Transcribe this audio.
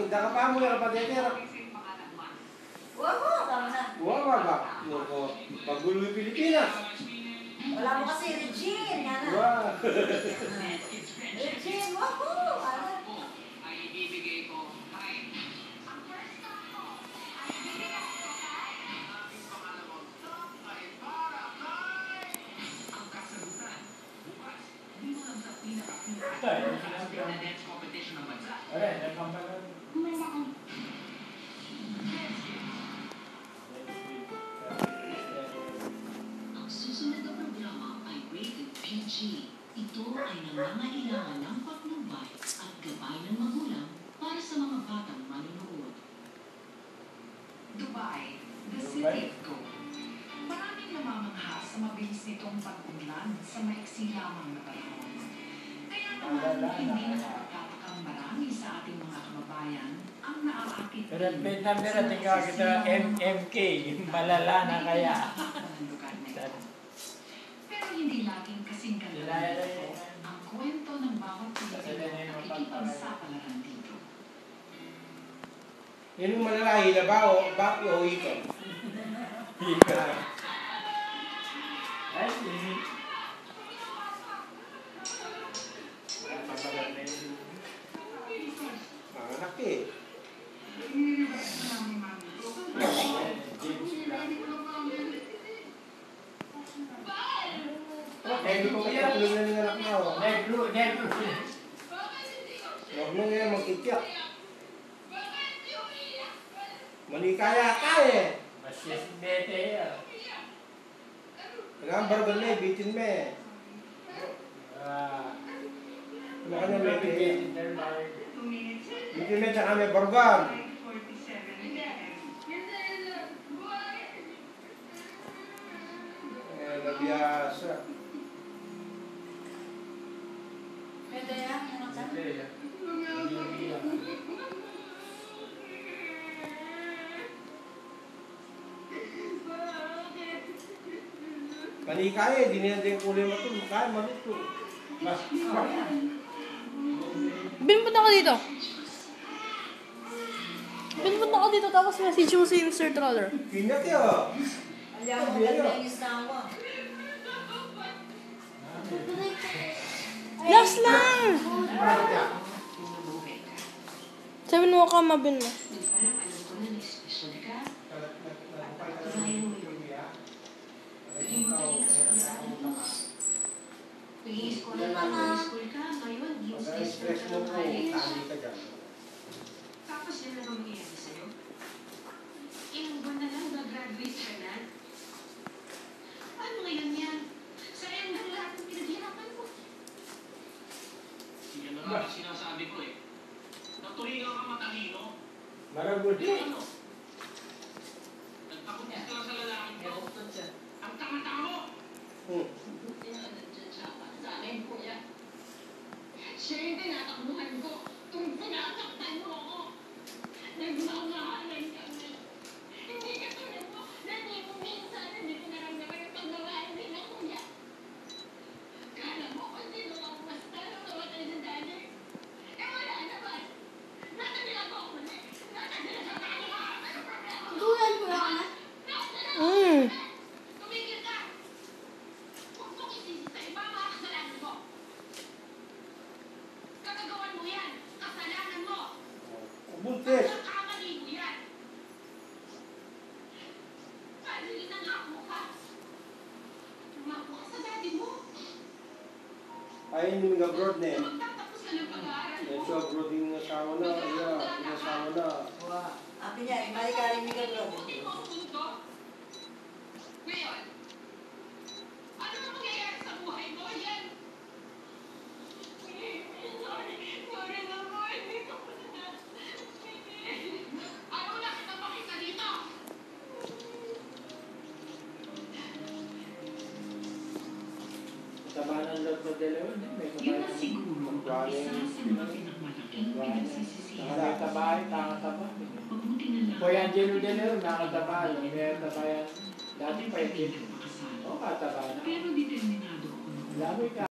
Nakapamo yung patetera. Huwag mo, tama na. Huwag ba? Pagulo yung Pilipinas. Wala mo kasi Regine, Nana. Wow. Regine, huwag mo. Ay ibibigay ko kay ang first stop ko ay ibibigay ko kay ang aking pangalawang stop ay para kay ang kasagutan. Bukas, di mo lang sa pinaka-pinaka na next competition ng bansa. Ang susunod na programa ay rated PG. Ito ay nangangailangan ng patnubay at gabay ng magulang para sa mga batang manunood. Dubai, the city of gold. Maraming namamangha sa mabilis nitong pag-unlad sa maiksi lamang na panahon. Kaya naman hindi nakakapakang marami sa ating mga kababayan ang naaakit Pero Vietnam tinggal kita MMK, malala na kaya. Pero hindi laging kasing ganda ang kwento ng bawat Pilipino na nakikipagsapalaran dito. Yun yung malalahi na ba o ito? Ay, easy. Anak eh. Negro ko yan, tulog na ng anak na ako. Negro. Huwag mo ngayon magkikyak. Manikaya ka eh. Masya si Bete yan. Kailangan bargal na eh, bitin mo eh. Ano ka na bete? Bitin mo tsaka may bargal. Nabiyasa. Pwede yan, anak ka. Manikaya eh, di nila din kulay matulog. Kaya maluto. Binpunta ka dito. Binpunta ka dito tapos message mo si Mr. Troller. Pinat yun. Hindi ako maganda yung isang mo. Last lang! Sabi mo ka, mabin mo. Alam ko na nag-special ka. Kaya mo yun. Hindi mo talaga sa pagkain. Nag-i-school ka, nag-i-school ka. Ngayon, Stress mo po, tali ka dyan. Tapos yun na mangyayari sa'yo. Ilang buwan na lang, mag-graduate ka na. Ano ngayon yan? Sayang ng lahat ng pinaghirapan mo. Yan na nga sinasabi ko eh. Natulingan ka matalino. Marabuti. Ano? Nagtakot ka lang sa lalaki ko. Ang tanga-tanga mo! Sanay ko yan. Siya yung tinatakbuhan ko. Kung pinasaktan mo ako. Nagmamahalan kami. Hindi ka tulad mo. Hindi mo minsan. Hindi ko naramdaman yung pagmamahal din ng kuya. Kala mo kung sino ang mas talong namatay sa dati. Eh wala naman. Natagila ko ako ulit. Natagila sa tao ka. Ano problema mo? Tulan ko lang, anak. Tumigil ka! Huwag mong isisi sa iba mga kasalanan mo. Kagagawan mo yan. Kasalanan mo. Buntis. Pagkakamali mo yan. Dahil nangako ka. Nangako ka sa daddy mo. Ayun yung abroad na eh. Na magtatapos ka ng pag-aaral mo. Medyo abroad yung asawa na. Yung asawa na. Api niya, imali-kaling ni Gagro. Hindi mo ang punto. Ngayon, ano na mangyayari sa buhay mo? Yan! Sorry na mo, hindi ko pa na. Ayaw na kita makita dito! Tama ng loob ng dalawa. Yun na siguro ang isa sa mga pinakamalaking pinagsisisihan. Nakatabahay, nakataba. Mabuti na lang. Kuya Angelo de Leon, nakatabahay. May tabayan. Dati pa Hindi yun. ka makasal. Oo, kataba na. Pero determinado ako. Lamoy ka.